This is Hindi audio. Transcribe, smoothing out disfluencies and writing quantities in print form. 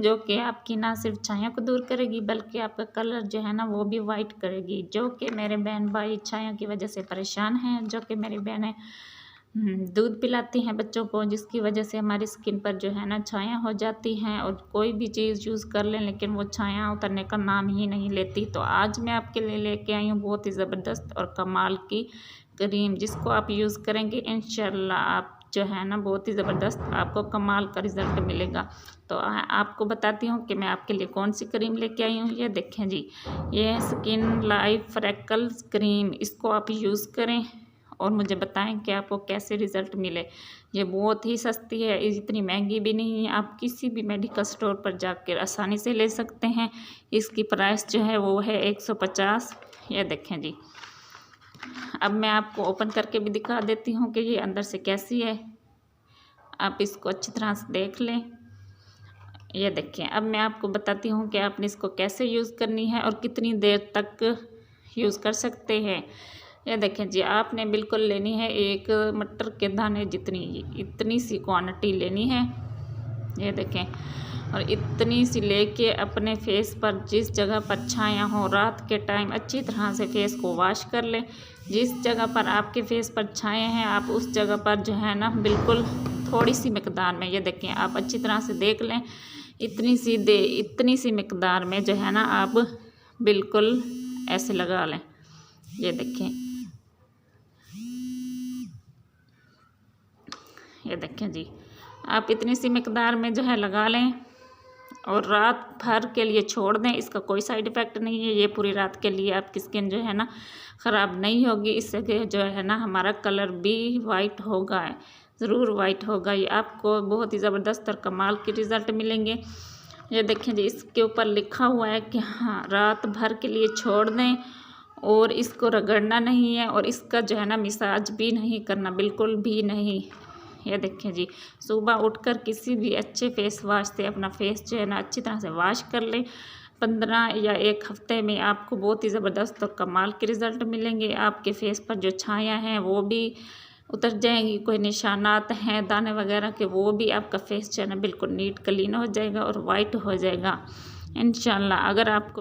जो कि आपकी ना सिर्फ छाया को दूर करेगी बल्कि आपका कलर जो है ना वो भी वाइट करेगी। जो कि मेरे बहन भाई छाया की वजह से परेशान हैं, जो कि मेरी बहनें दूध पिलाती हैं बच्चों को, जिसकी वजह से हमारी स्किन पर जो है ना छाया हो जाती हैं और कोई भी चीज़ यूज़ कर लें लेकिन वो छाया उतरने का नाम ही नहीं लेती। तो आज मैं आपके लिए लेके आई हूँ बहुत ही ज़बरदस्त और कमाल की क्रीम, जिसको आप यूज़ करेंगे इंशाल्लाह आप जो है ना बहुत ही ज़बरदस्त आपको कमाल का रिज़ल्ट मिलेगा। तो आपको बताती हूँ कि मैं आपके लिए कौन सी क्रीम लेके आई हूँ। ये देखें जी, ये है स्किन लाइफ फ्रेकल्स क्रीम। इसको आप यूज़ करें और मुझे बताएं कि आपको कैसे रिज़ल्ट मिले। ये बहुत ही सस्ती है, इतनी महंगी भी नहीं है, आप किसी भी मेडिकल स्टोर पर जाकर आसानी से ले सकते हैं। इसकी प्राइस जो है वो है 150। ये देखें जी, अब मैं आपको ओपन करके भी दिखा देती हूँ कि ये अंदर से कैसी है। आप इसको अच्छी तरह से देख लें। ये देखें, अब मैं आपको बताती हूँ कि आपने इसको कैसे यूज़ करनी है और कितनी देर तक यूज़ कर सकते हैं। ये देखें जी, आपने बिल्कुल लेनी है एक मटर के दाने जितनी, इतनी सी क्वांटिटी लेनी है। ये देखें, और इतनी सी लेके अपने फेस पर जिस जगह पर छाया हो रात के टाइम अच्छी तरह से फेस को वॉश कर लें। जिस जगह पर आपके फेस पर छाए हैं आप उस जगह पर जो है ना बिल्कुल थोड़ी सी मिकदार में, ये देखें आप अच्छी तरह से देख लें, इतनी सी मिकदार में जो है ना आप बिल्कुल ऐसे लगा लें। ये देखें, ये देखें जी, आप इतनी सी मिकदार में जो है लगा लें और रात भर के लिए छोड़ दें। इसका कोई साइड इफ़ेक्ट नहीं है, ये पूरी रात के लिए आपकी स्किन जो है ना ख़राब नहीं होगी। इससे जो है ना हमारा कलर भी वाइट होगा, ज़रूर वाइट होगा। ये आपको बहुत ही ज़बरदस्त और कमाल के रिज़ल्ट मिलेंगे। ये देखें जी, इसके ऊपर लिखा हुआ है कि हाँ रात भर के लिए छोड़ दें और इसको रगड़ना नहीं है और इसका जो है ना मसाज भी नहीं करना, बिल्कुल भी नहीं। ये देखें जी, सुबह उठकर किसी भी अच्छे फेस वाश से अपना फेस जो है ना अच्छी तरह से वाश कर लें। 15 या 1 हफ्ते में आपको बहुत ही ज़बरदस्त और कमाल के रिज़ल्ट मिलेंगे। आपके फेस पर जो छाया हैं वो भी उतर जाएंगी, कोई निशानात हैं दाने वगैरह के वो भी, आपका फेस जो है ना बिल्कुल नीट क्लीन हो जाएगा और वाइट हो जाएगा इंशाल्लाह। अगर आपको